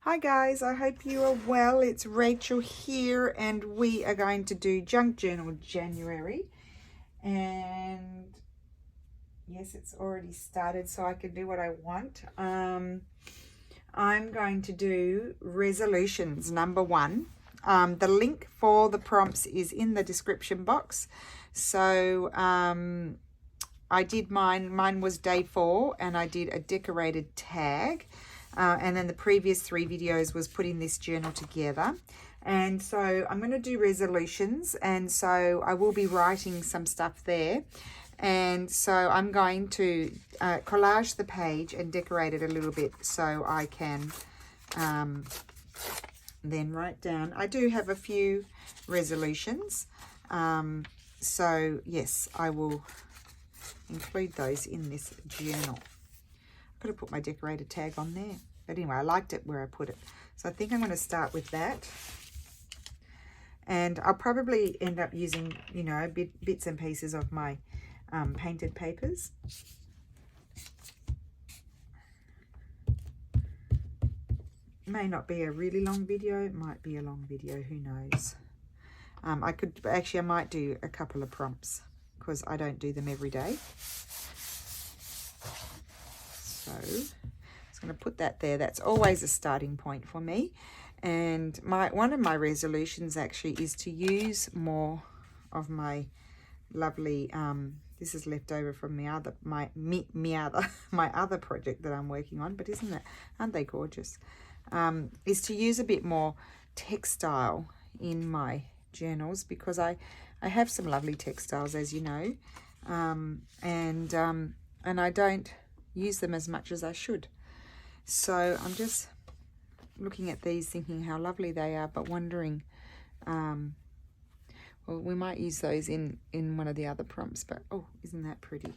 Hi guys, I hope you are well. It's Rachel here and we are going to do Junk Journal January. And yes, it's already started so I can do what I want. I'm going to do resolutions number 1. The link for the prompts is in the description box. So I did mine was day 4 and I did a decorated tag. And then the previous 3 videos was putting this journal together. And so I'm going to do resolutions. And so I will be writing some stuff there. And so I'm going to collage the page and decorate it a little bit so I can then write down. I do have a few resolutions. So yes, I will include those in this journal. Could have put my decorated tag on there, but anyway, I liked it where I put it, so I think I'm going to start with that. And I'll probably end up using, you know, bits and pieces of my painted papers. May not be a really long video, it might be a long video, who knows. I might do a couple of prompts because I don't do them every day. So I'm just going to put that there. That's always a starting point for me. And one of my resolutions actually is to use more of my lovely, this is left over from my other project that I'm working on, but aren't they gorgeous? Is to use a bit more textile in my journals because I have some lovely textiles, as you know, and I don't use them as much as I should. So I'm just looking at these thinking how lovely they are, but wondering, well, we might use those in one of the other prompts, but oh, isn't that pretty?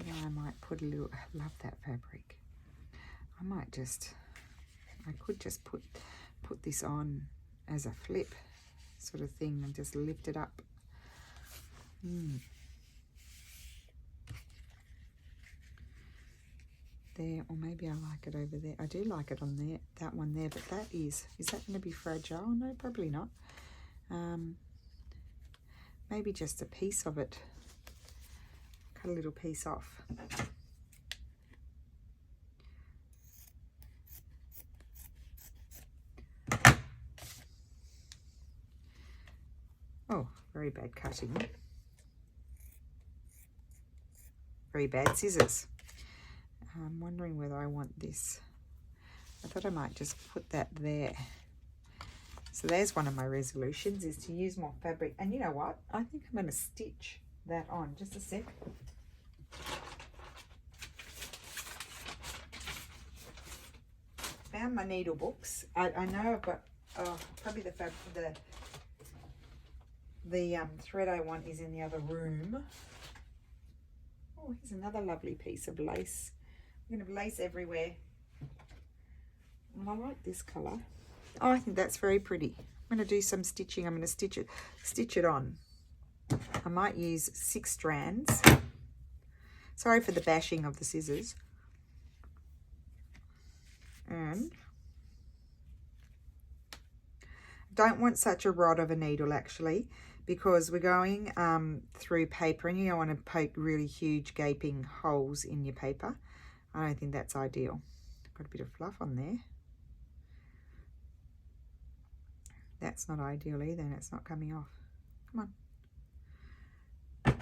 Yeah, I might put a little, I love that fabric. I could just put this on as a flip sort of thing and just lift it up. There, or maybe I like it over there. I do like it on there, that one there, but is that going to be fragile? No, probably not. Maybe just a piece of it. Cut a little piece off. Oh, very bad cutting. Very bad scissors. I'm wondering whether I want this. I thought I might just put that there. So there's one of my resolutions, is to use more fabric. And you know what? I think I'm going to stitch that on. Just a sec. Found my needle books. I know I've got probably the thread I want is in the other room. Oh, here's another lovely piece of lace. I'm going to have lace everywhere. And I like this colour. Oh, I think that's very pretty. I'm going to do some stitching. I'm going to stitch it on. I might use 6 strands. Sorry for the bashing of the scissors. And don't want such a rod of a needle actually, because we're going through paper and you don't want to poke really huge gaping holes in your paper. I don't think that's ideal. Got a bit of fluff on there. That's not ideal either, and it's not coming off. Come on.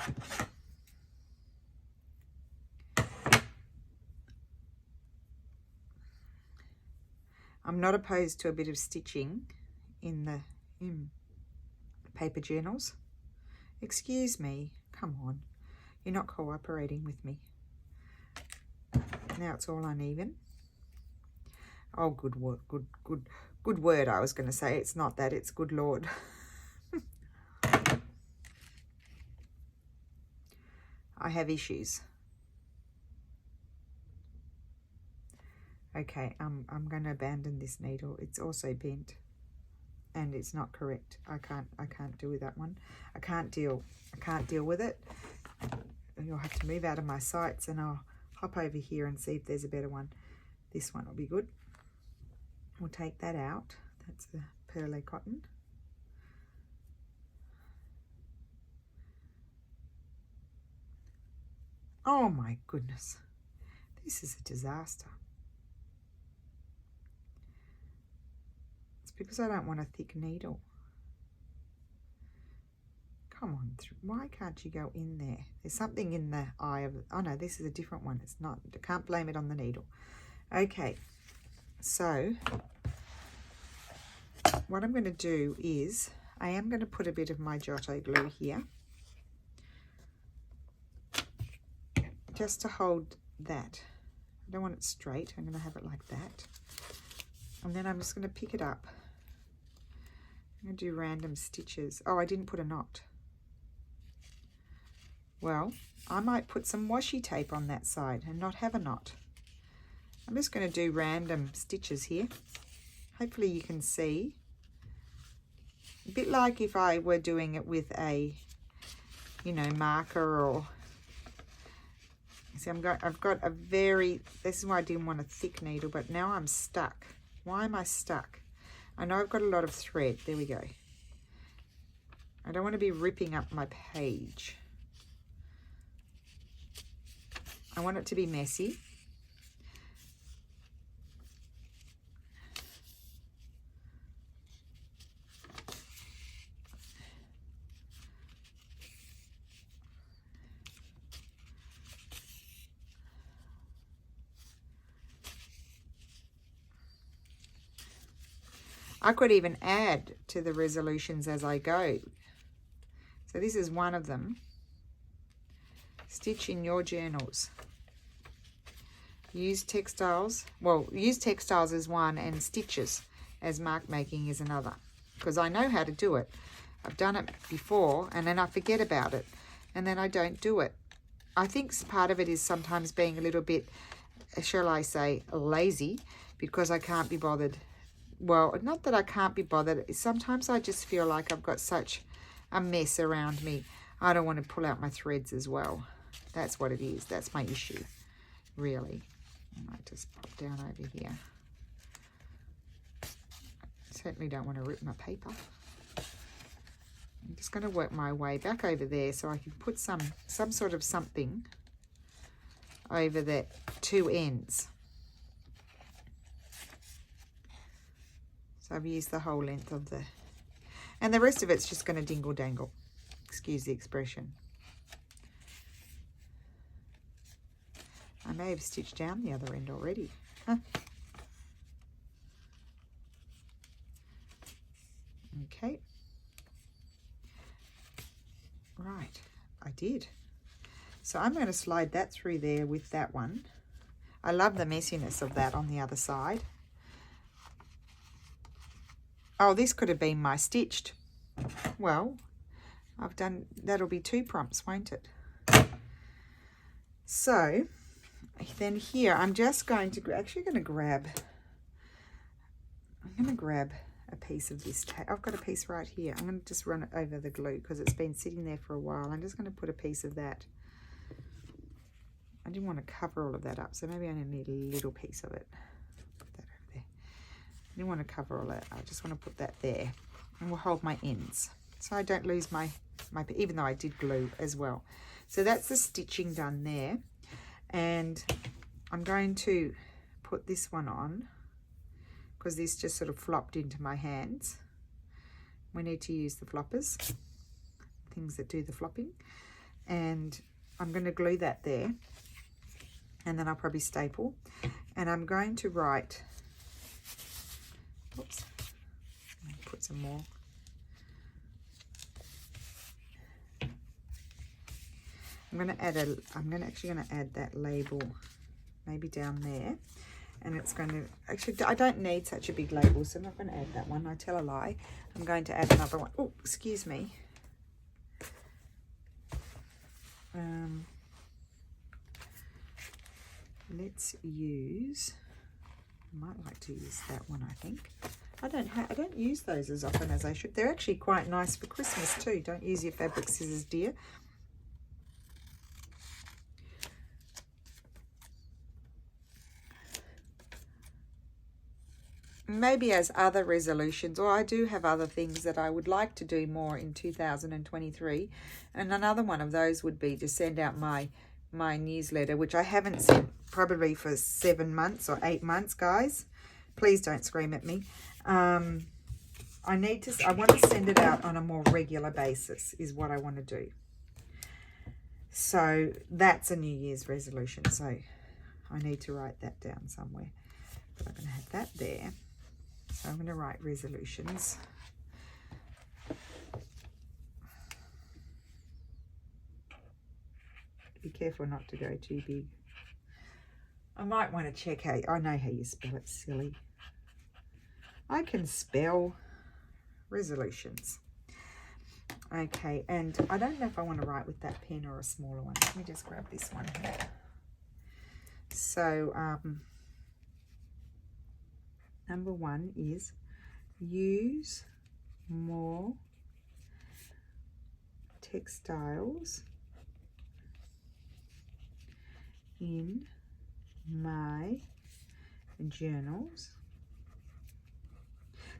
I'm not opposed to a bit of stitching in the paper journals. Excuse me, come on. You're not cooperating with me. Now it's all uneven. Oh, good word, good word. I was going to say it's not that, it's good Lord. I have issues. Okay, I'm going to abandon this needle. It's also bent, and it's not correct. I can't do with that one. I can't deal with it. You'll have to move out of my sights, and I'll hop over here and see if there's a better one. This one will be good. we'll take that out. That's the pearly cotton. Oh my goodness, this is a disaster. It's because I don't want a thick needle. Come on, why can't you go in there? There's something in the eye of it. Oh no, this is a different one. It's not, I can't blame it on the needle. Okay, so what I'm going to do is I am going to put a bit of my Giotto glue here, just to hold that. I don't want it straight. I'm going to have it like that. And then I'm just going to pick it up. I'm going to do random stitches. Oh, I didn't put a knot. Well, I might put some washi tape on that side and not have a knot. I'm just going to do random stitches here. Hopefully you can see. A bit like if I were doing it with a, you know, marker or... See, I've got a very... This is why I didn't want a thick needle, but now I'm stuck. Why am I stuck? I know I've got a lot of thread. There we go. I don't want to be ripping up my page. I want it to be messy. I could even add to the resolutions as I go. So this is one of them. Stitch in your journals. Use textiles. Well, use textiles as one and stitches as mark making is another. Because I know how to do it. I've done it before and then I forget about it. And then I don't do it. I think part of it is sometimes being a little bit, shall I say, lazy. Because I can't be bothered. Well, not that I can't be bothered. Sometimes I just feel like I've got such a mess around me. I don't want to pull out my threads as well. That's what it is. That's my issue, really. I might just pop down over here. Certainly don't want to rip my paper. I'm just going to work my way back over there so I can put some sort of something over the two ends. So I've used the whole length of the... And the rest of it's just going to dingle dangle. Excuse the expression. I may have stitched down the other end already. Huh. Okay. Right, I did. So I'm going to slide that through there with that one. I love the messiness of that on the other side. Oh, this could have been my stitched. Well, I've done, that'll be 2 prompts, won't it? So, then here, I'm just going to, actually going to grab, I'm going to grab a piece of this tape. I've got a piece right here. I'm going to just run it over the glue because it's been sitting there for a while. I'm just going to put a piece of that. I didn't want to cover all of that up, so maybe I only need a little piece of it. Put that over there. I didn't want to cover all that. I just want to put that there. And we'll hold my ends so I don't lose my even though I did glue as well. So that's the stitching done there. And I'm going to put this one on because this just sort of flopped into my hands. We need to use the floppers, things that do the flopping. And I'm going to glue that there. And then I'll probably staple. And I'm going to write, oops, put some more. I'm actually going to add that label maybe down there. And it's going to, actually, I don't need such a big label, so I'm not going to add that one. I tell a lie. I'm going to add another one. Oh, excuse me. Let's use, I might like to use that one, I think. I don't use those as often as I should. They're actually quite nice for Christmas too. Don't use your fabric scissors, dear. maybe as other resolutions, or I do have other things that I would like to do more in 2023. And another one of those would be to send out my newsletter, which I haven't sent probably for 7 months or 8 months, guys. Please don't scream at me. I want to send it out on a more regular basis is what I want to do. So that's a New Year's resolution. So I need to write that down somewhere. But I'm going to have that there. So I'm going to write resolutions. Be careful not to go too big. I might want to check how, I know how you spell it, silly. I can spell resolutions. Okay, and I don't know if I want to write with that pen or a smaller one. Let me just grab this one here. So, number 1 is use more textiles in my journals.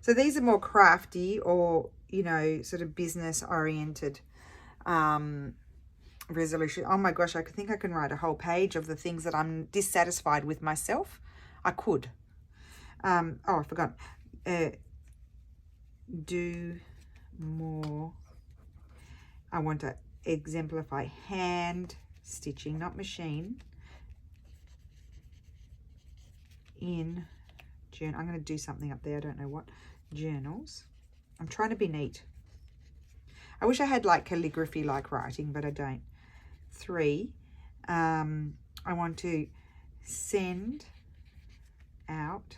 So these are more crafty or, you know, sort of business oriented resolution. Oh my gosh, I think I can write a whole page of the things that I'm dissatisfied with myself. I could. Oh, I forgot. Do more. I want to exemplify hand stitching, not machine, in journal. I'm going to do something up there. I don't know what. Journals. I'm trying to be neat. I wish I had like calligraphy like writing, but I don't. 3, I want to send out,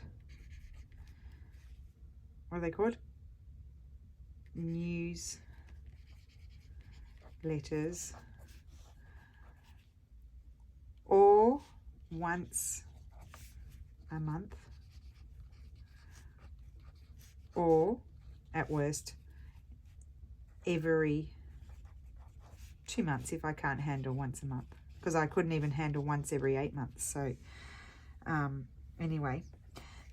what are they called? News letters, or once a month, or at worst every 2 months if I can't handle once a month, because I couldn't even handle once every 8 months. So anyway,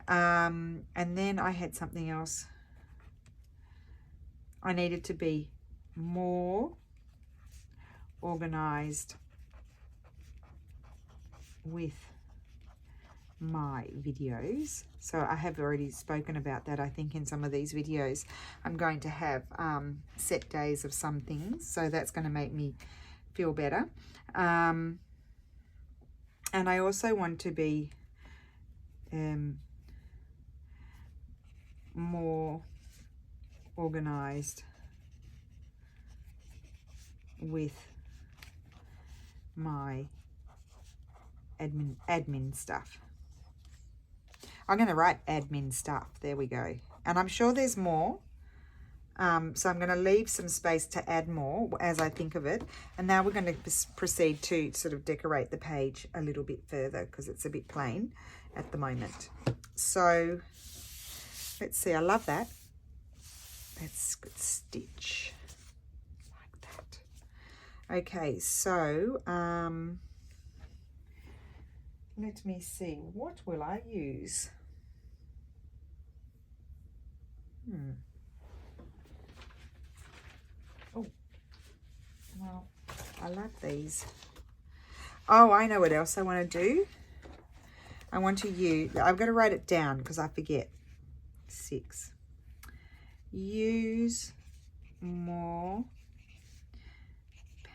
and then I had something else. I needed to be more organized with my videos. So I have already spoken about that, I think, in some of these videos. I'm going to have set days of some things, so that's going to make me feel better. And I also want to be more organized with my admin stuff. I'm going to write admin stuff. There we go. And I'm sure there's more. So I'm going to leave some space to add more as I think of it. And now we're going to proceed to sort of decorate the page a little bit further because it's a bit plain at the moment. So let's see. I love that. That's good stitch. Like that. Okay, so let me see. What will I use? Oh, well, I love these. Oh, I know what else I want to do. I want to use, I've got to write it down because I forget. 6. Use more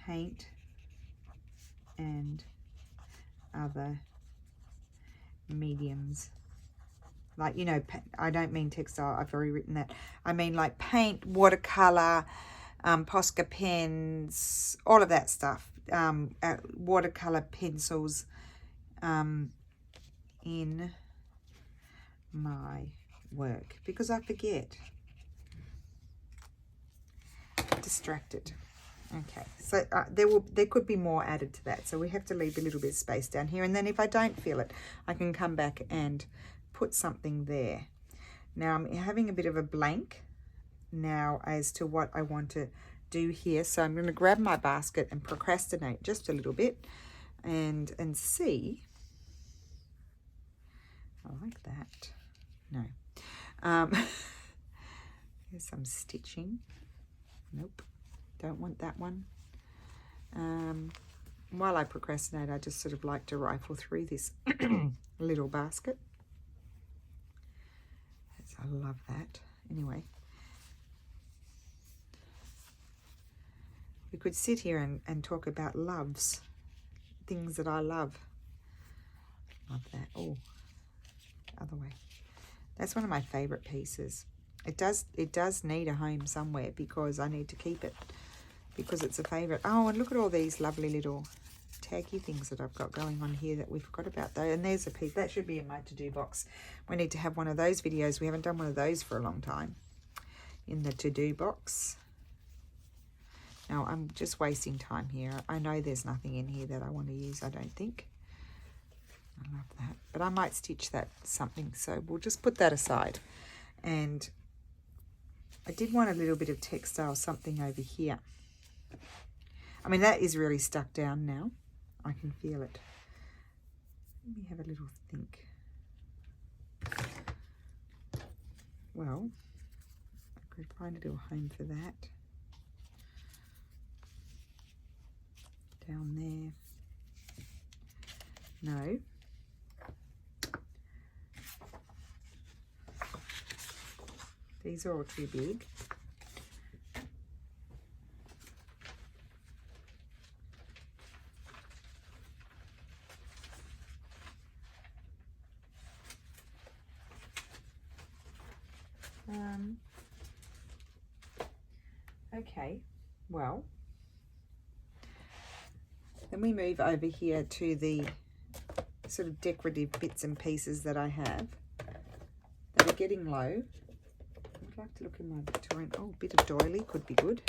paint and other mediums. Like, you know, I don't mean textile, I've already written that. I mean like paint, watercolor, Posca pens, all of that stuff. Watercolor pencils in my work, because I forget. Distracted. Okay, so there could be more added to that, so we have to leave a little bit of space down here, and then if I don't feel it, I can come back and put something there. Now I'm having a bit of a blank now as to what I want to do here, so I'm going to grab my basket and procrastinate just a little bit and see. I like that. No. Here's some stitching. Nope, don't want that one. While I procrastinate, I just sort of like to rifle through this little basket. I love that. Anyway, we could sit here and talk about loves, things that I love. Love that. Oh, other way. That's one of my favorite pieces. It does need a home somewhere because I need to keep it because it's a favorite. Oh, and look at all these lovely little taggy things that I've got going on here that we forgot about though. And there's a piece that should be in my to-do box. We need to have one of those videos. We haven't done one of those for a long time in the to-do box. Now I'm just wasting time here. I know there's nothing in here that I want to use, I don't think. I love that, but I might stitch that something, so we'll just put that aside. And I did want a little bit of textile something over here. I mean, that is really stuck down now. I can feel it. Let me have a little think. Well, I could find a little home for that. Down there. No. These are all too big. Okay, well, then we move over here to the sort of decorative bits and pieces that I have that are getting low. I'd like to look in my Victorian. Oh, a bit of doily could be good.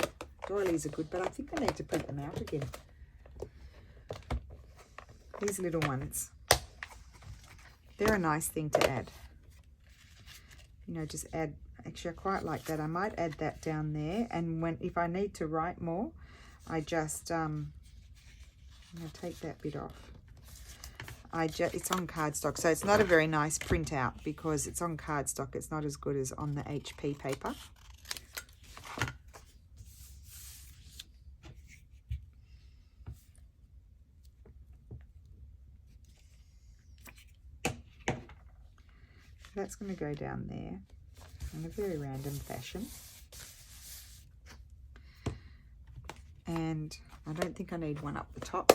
Doilies are good, but I think I need to print them out again. These little ones, they're a nice thing to add. You know, just add. Actually, I quite like that. I might add that down there, and if I need to write more, I just I'm going to take that bit off. It's on cardstock, so it's not a very nice printout because it's on cardstock. It's not as good as on the HP paper. That's going to go down there in a very random fashion. And I don't think I need one up the top.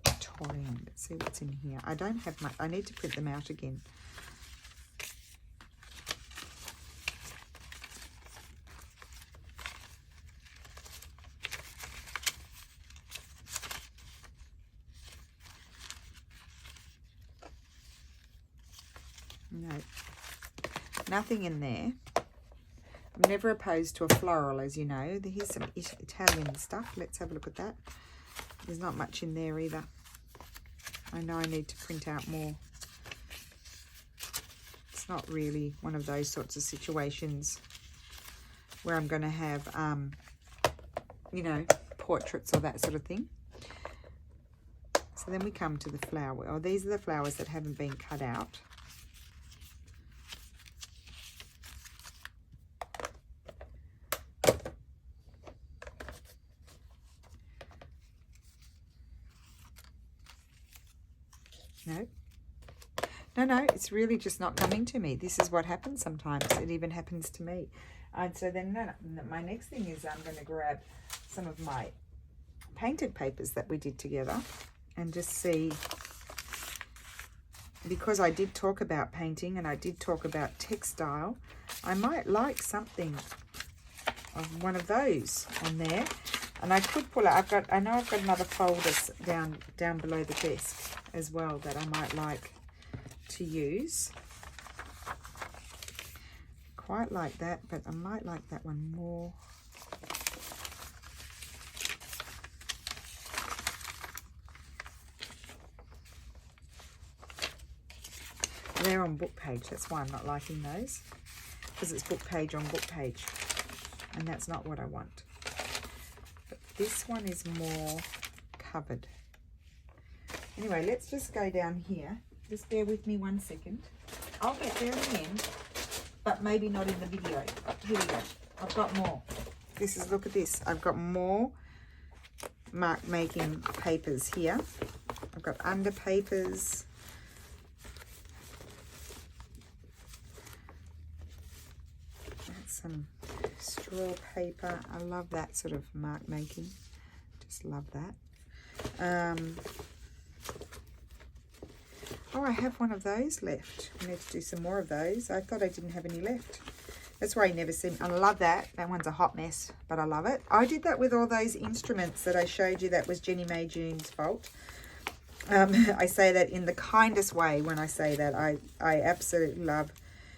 Victorian, let's see what's in here. I don't have much. I need to print them out again. No, nothing in there. I'm never opposed to a floral, as you know. Here's some Italian stuff. Let's have a look at that. There's not much in there either. I know I need to print out more. It's not really one of those sorts of situations where I'm going to have, you know, portraits or that sort of thing. So then we come to the flower. Oh, these are the flowers that haven't been cut out. No, it's really just not coming to me. This is what happens sometimes. It even happens to me. And so then my next thing is I'm going to grab some of my painted papers that we did together and just see, because I did talk about painting and I did talk about textile, I might like something of one of those on there. And I could pull it. I know I've got another folder down below the desk as well that I might like to use. Quite like that, but I might like that one more. They're on book page. That's why I'm not liking those, because it's book page on book page, and that's not what I want. But this one is more covered. Anyway, let's just go down here Just bear with me 1 second. I'll get there in the end, but maybe not in the video. Here we go. I've got more. This is, look at this. I've got more mark making papers here. I've got under papers. That's some straw paper. I love that sort of mark making. Just love that. Oh, I have one of those left. I need to do some more of those. I thought I didn't have any left. That's why you never see. I love that. That one's a hot mess, but I love it. I did that with all those instruments that I showed you. That was Jenny May June's fault. I say that in the kindest way when I say that. I absolutely love.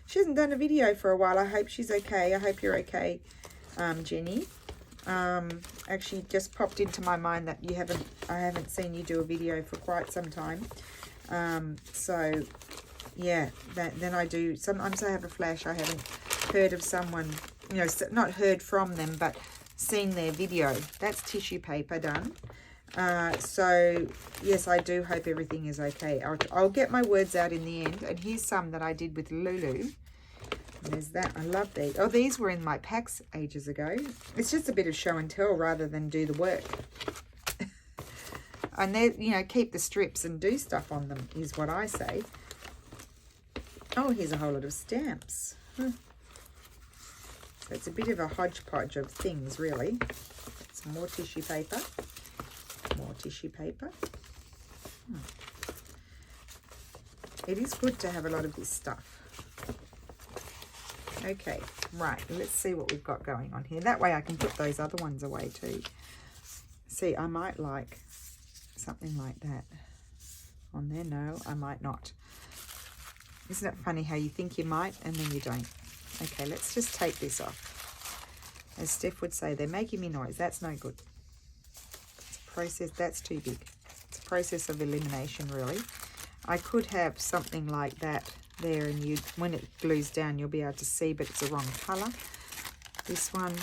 She hasn't done a video for a while. I hope she's okay. I hope you're okay, Jenny. Actually just popped into my mind that I haven't seen you do a video for quite some time. So yeah, then I do. Sometimes I have a flash. I haven't heard of someone, you know, not heard from them, but seen their video. That's tissue paper done. So yes, I do hope everything is okay. I'll get my words out in the end. And here's some that I did with Lulu. There's that. I love these. Oh, these were in my packs ages ago. It's just a bit of show and tell rather than do the work. And then, you know, keep the strips and do stuff on them is what I say. Oh, here's a whole lot of stamps. So it's a bit of a hodgepodge of things, really. Some more tissue paper. More tissue paper. It is good to have a lot of this stuff. Okay, right. Let's see what we've got going on here. That way I can put those other ones away too. See, I might like something like that on there. No, I might not. Isn't it funny how you think you might and then you don't? Okay, let's just take this off. As Steph would say, they're making me noise. That's no good. It's a process. That's too big. It's a process of elimination, really. I could have something like that there, and you, when it glues down, you'll be able to see, but it's the wrong color. This one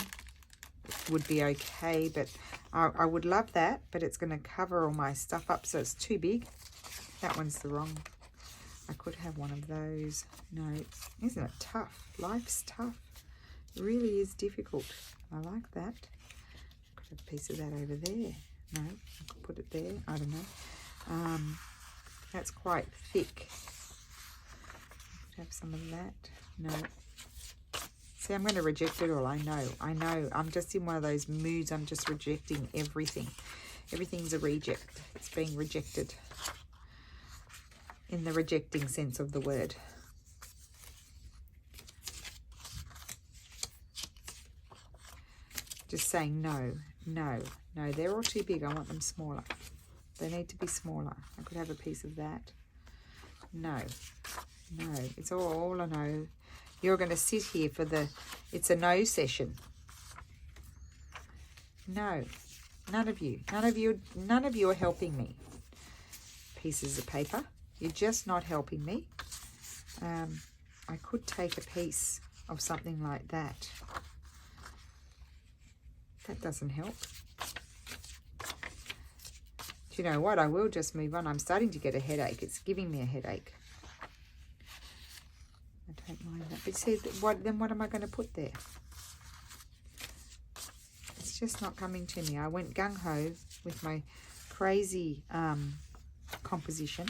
would be okay, but I would love that, but it's going to cover all my stuff up, so it's too big. That one's the wrong. I could have one of those. No, isn't it tough? Life's tough. It really is difficult. I like that. Could have a piece of that over there. No, I could put it there. I don't know. That's quite thick. I could have some of that. No. See, I'm going to reject it all. I know. I'm just in one of those moods. I'm just rejecting everything. Everything's a reject. It's being rejected. In the rejecting sense of the word. Just saying no, no, no. They're all too big. I want them smaller. They need to be smaller. I could have a piece of that. No, no. It's all a no. You're going to sit here for the, it's a no session. No, none of you are helping me. Pieces of paper. You're just not helping me. I could take a piece of something like that. That doesn't help. Do you know what? I will just move on. I'm starting to get a headache. It's giving me a headache. I don't mind that. But see, then what am I going to put there? It's just not coming to me. I went gung-ho with my crazy composition.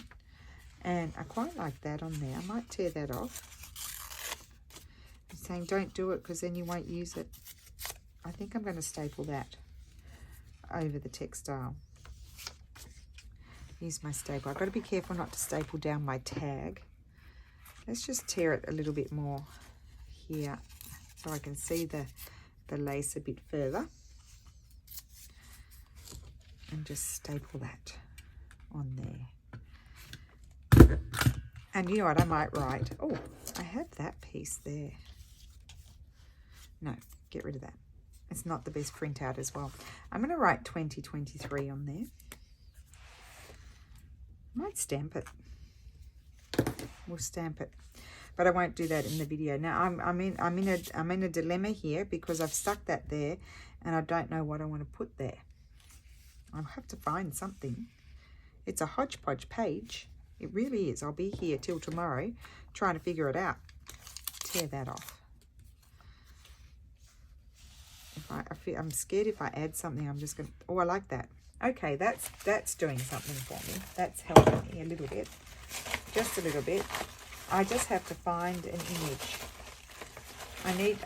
And I quite like that on there. I might tear that off. I'm saying don't do it because then you won't use it. I think I'm going to staple that over the textile. Use my staple. I've got to be careful not to staple down my tag. Let's just tear it a little bit more here so I can see the lace a bit further. And just staple that on there. And you know what, I might write, oh, I have that piece there. No, get rid of that. It's not the best printout as well. I'm going to write 2023 on there. I might stamp it. We'll stamp it. But I won't do that in the video. Now, I'm in a dilemma here because I've stuck that there and I don't know what I want to put there. I'll have to find something. It's a hodgepodge page. It really is. I'll be here till tomorrow trying to figure it out. Tear that off. I'm scared if I add something, I'm just going to... Oh, I like that. Okay, that's doing something for me. That's helping me a little bit. Just a little bit. I just have to find an image.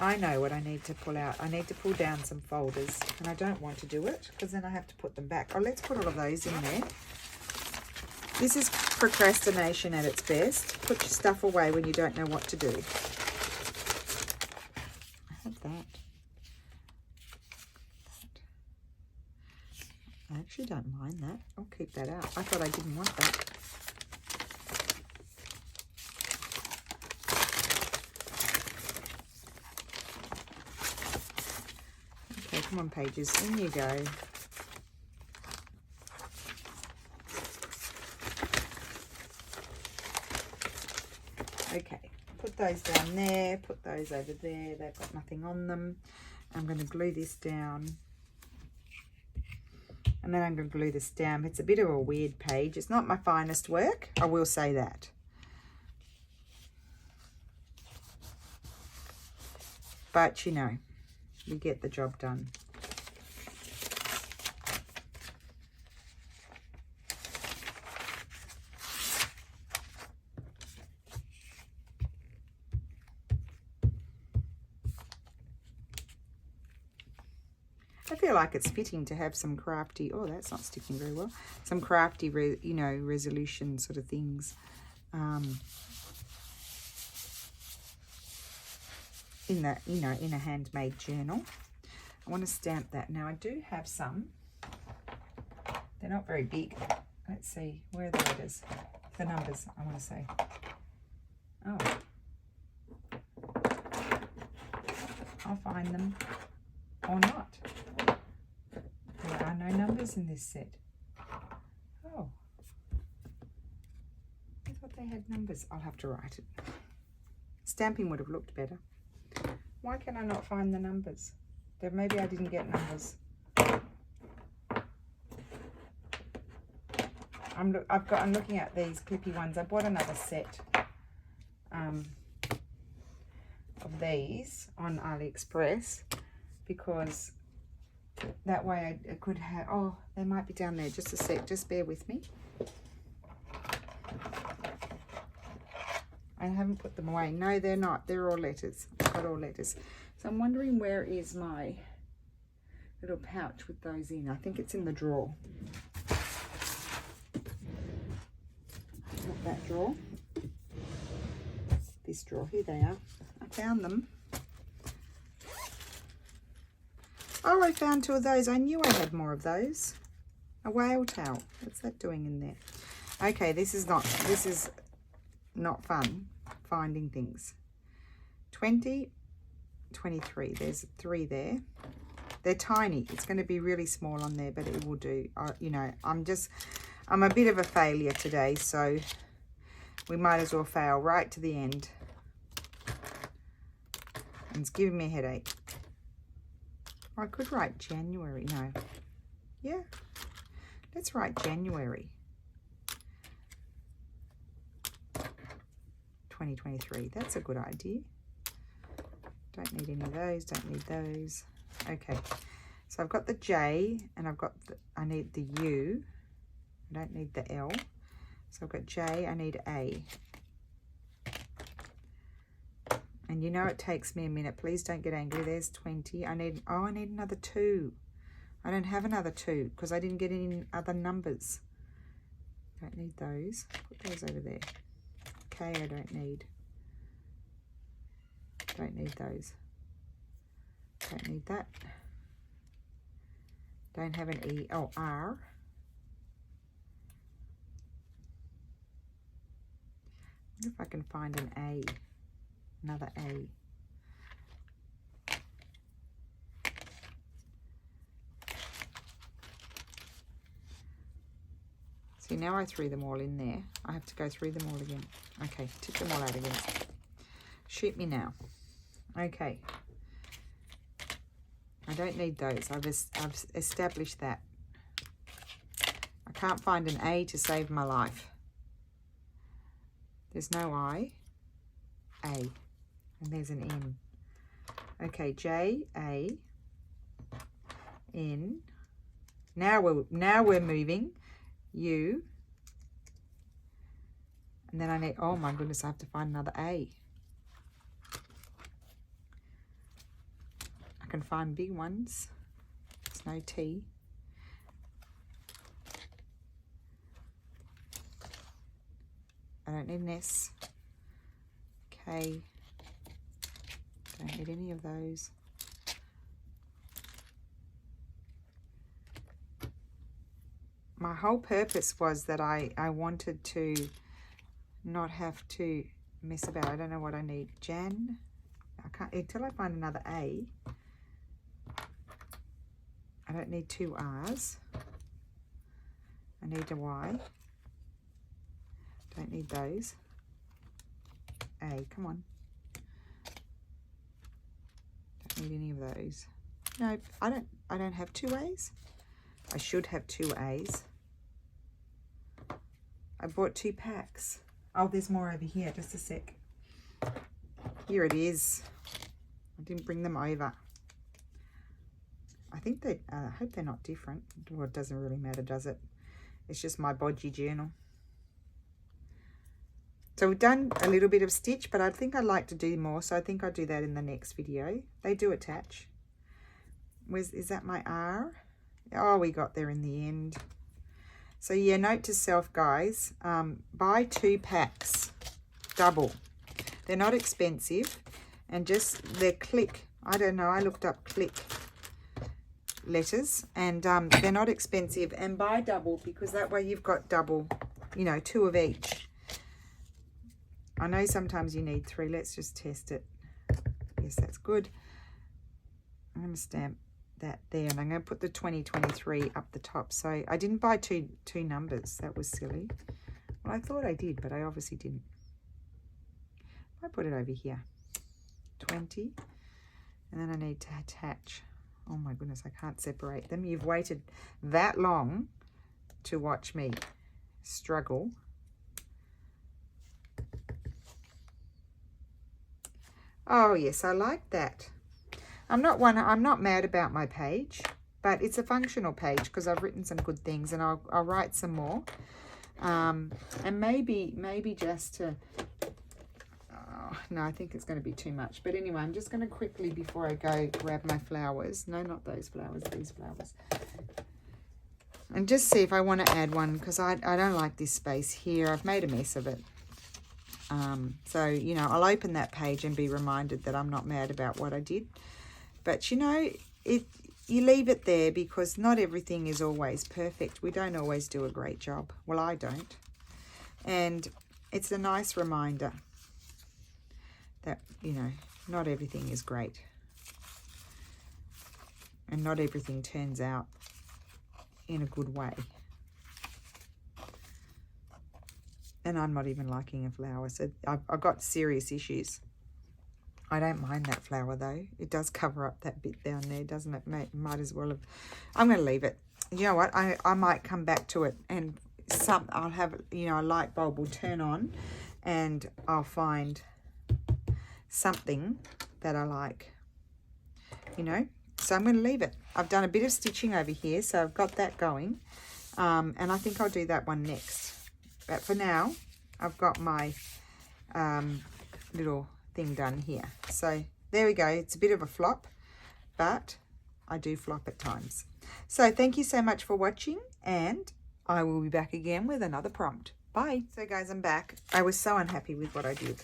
I know what I need to pull out. I need to pull down some folders, and I don't want to do it because then I have to put them back. Oh, let's put all of those in there. This is procrastination at its best. Put your stuff away when you don't know what to do. I have that. I actually don't mind that. I'll keep that out. I thought I didn't want that. Okay, come on, pages. In you go. Okay, put those down there. Put those over there. They've got nothing on them. I'm going to glue this down. And then I'm going to glue this down. It's a bit of a weird page. It's not my finest work. I will say that. But, you know, we get the job done. I feel like it's fitting to have some crafty, oh, that's not sticking very well, some crafty, you know, resolution sort of things in that, you know, in a handmade journal. I want to stamp that. Now, I do have some. They're not very big. Let's see, where are the letters? The numbers, I want to say. Oh. I'll find them or not. There are no numbers in this set. Oh. I thought they had numbers. I'll have to write it. Stamping would have looked better. Why can I not find the numbers? Maybe I didn't get numbers. I'm looking at these clippy ones. I bought another set of these on AliExpress because that way I could have, oh, they might be down there. Just a sec, just bear with me. I haven't put them away. No, they're not. They're all letters. I've got all letters. So I'm wondering where is my little pouch with those in. I think it's in the drawer. Not that drawer. This drawer. Here they are. I found them. Oh, I found two of those. I knew I had more of those. A whale tail. What's that doing in there? Okay, this is not fun finding things. 20, 23. There's 3 there. They're tiny. It's going to be really small on there, but it will do. You know, I'm a bit of a failure today, so we might as well fail right to the end. And it's giving me a headache. I could write January. No. Yeah. Let's write January 2023. That's a good idea. Don't need any of those. Don't need those. Okay. So I've got the J and I need the U. I don't need the L. So I've got J. I need A. And you know it takes me a minute. Please don't get angry. There's 20. I need another 2. I don't have another 2 because I didn't get any other numbers. Don't need those. Put those over there. K I don't need. Don't need those. Don't need that. Don't have an E. Oh, R. I wonder if I can find an A. Another A. See, now I threw them all in there. I have to go through them all again. Okay, tick them all out again. Shoot me now. Okay. I don't need those. I've established that. I can't find an A to save my life. There's no I. A. And there's an N. Okay, J, A, N. Now we're moving. U. And then I need, oh my goodness, I have to find another A. I can find big ones. There's no T. I don't need an S. K. Don't need any of those. My whole purpose was that I wanted to not have to mess about. I don't know what I need. Jan. I can't until I find another A. I don't need two R's. I need a Y. Don't need those. A, come on. Don't need any of those. No, I don't have two A's. I should have two A's. I bought 2 packs. Oh, there's more over here. Just a sec. Here it is. I didn't bring them over. I think they, I hope they're not different. Well, it doesn't really matter, does it? It's just my bodgy journal. So we've done a little bit of stitch, but I think I'd like to do more. So I think I'll do that in the next video. They do attach. Is that my R? Oh, we got there in the end. So yeah, note to self, guys, buy 2 packs, double. They're not expensive, and just they're click. I don't know, I looked up click letters, and they're not expensive. And buy double, because that way you've got double, you know, 2 of each. I know sometimes you need 3. Let's just test it. Yes, that's good. I'm going to stamp that there, and I'm going to put the 2023 up the top. So I didn't buy two numbers. That was silly. Well, I thought I did, but I obviously didn't. I put it over here, 20, and then I need to attach. Oh my goodness, I can't separate them. You've waited that long to watch me struggle. Oh yes, I like that. I'm not mad about my page, but it's a functional page because I've written some good things, and I'll write some more. And maybe just to, oh, no, I think it's going to be too much. But anyway, I'm just going to quickly, before I go, grab my flowers. No, not those flowers, these flowers. And just see if I want to add one, because I don't like this space here. I've made a mess of it. So, you know, I'll open that page and be reminded that I'm not mad about what I did. But, you know, you leave it there because not everything is always perfect. We don't always do a great job. Well, I don't. And it's a nice reminder that, you know, not everything is great. And not everything turns out in a good way. And I'm not even liking a flower. So I've got serious issues. I don't mind that flower though. It does cover up that bit down there, doesn't it? Might as well have. I'm going to leave it. You know what? I might come back to it, and I'll have, you know, a light bulb will turn on, and I'll find something that I like. You know. So I'm going to leave it. I've done a bit of stitching over here, so I've got that going, and I think I'll do that one next. But for now, I've got my little thing done here. So there we go. It's a bit of a flop, but I do flop at times. So thank you so much for watching, and I will be back again with another prompt. Bye. So guys, I'm back. I was so unhappy with what I did.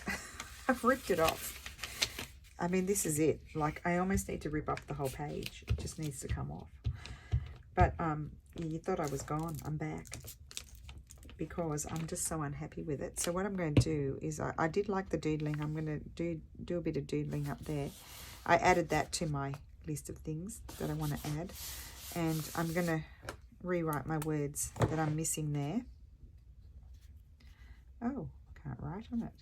I've ripped it off. I mean, this is it. Like, I almost need to rip up the whole page. It just needs to come off. But you thought I was gone. I'm back, because I'm just so unhappy with it. So what I'm going to do is, I did like the doodling. I'm going to do a bit of doodling up there. I added that to my list of things that I want to add. And I'm going to rewrite my words that I'm missing there. Oh, can't write on it.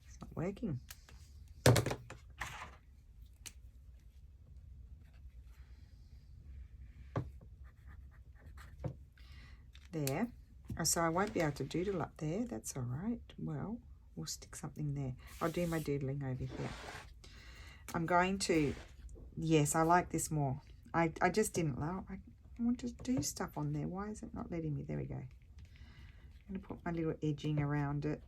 It's not working. there. So I won't be able to doodle up there. That's all right. Well, we'll stick something there. I'll do my doodling over here. I'm going to, yes, I like this more. I just didn't allow, I want to do stuff on there. Why is it not letting me? There we go. I'm going to put my little edging around it.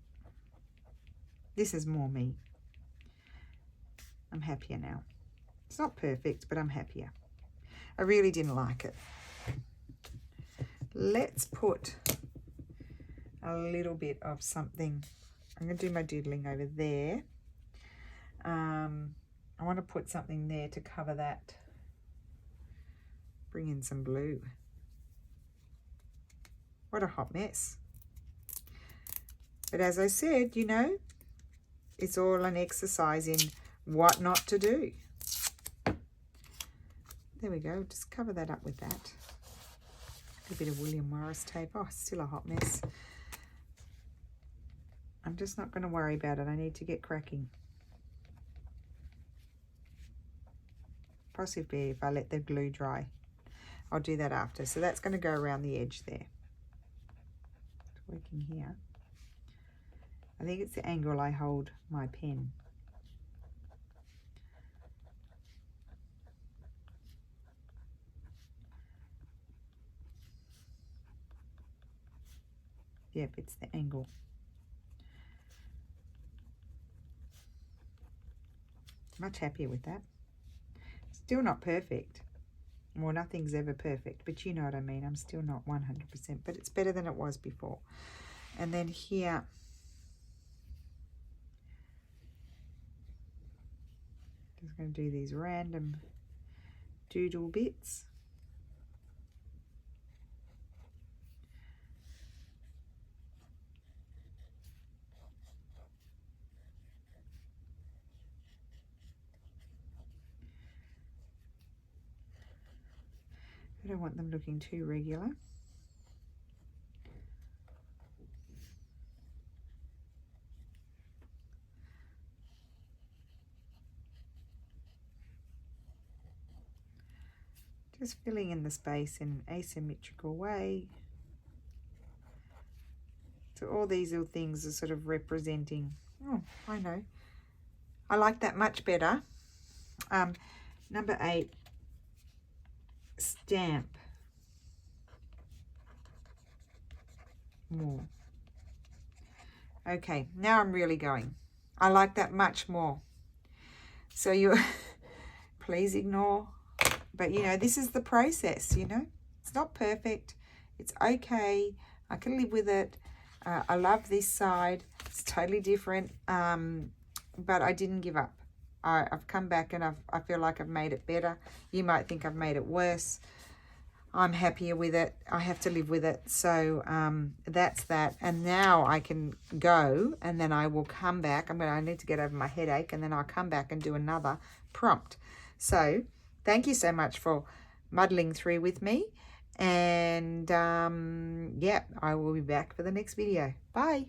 This is more me. I'm happier now. It's not perfect, but I'm happier. I really didn't like it. Let's put a little bit of something. I'm going to do my doodling over there. I want to put something there to cover that. Bring in some blue. What a hot mess. But as I said, you know, it's all an exercise in what not to do. There we go. Just cover that up with that. A bit of William Morris tape. Oh, still a hot mess. I'm just not going to worry about it. I need to get cracking. Possibly if I let the glue dry. I'll do that after. So that's going to go around the edge there. It's working here. I think it's the angle I hold my pen. Yep, it's the angle. Much happier with that. Still not perfect. Well, nothing's ever perfect, but you know what I mean. I'm still not 100%, but it's better than it was before. And then here, just going to do these random doodle bits. I don't want them looking too regular. Just filling in the space in an asymmetrical way. So all these little things are sort of representing, oh, I know. I like that much better. Number 8. Stamp more. Okay, now I'm really going. I like that much more. So you please ignore, but you know, this is the process, you know. It's not perfect. It's okay. I can live with it. I love this side. It's totally different, but I didn't give up. I've come back and I feel like I've made it better. You might think I've made it worse. I'm happier with it. I have to live with it. So that's that. And now I can go and then I will come back. I need to get over my headache and then I'll come back and do another prompt. So thank you so much for muddling through with me. And yeah, I will be back for the next video. Bye.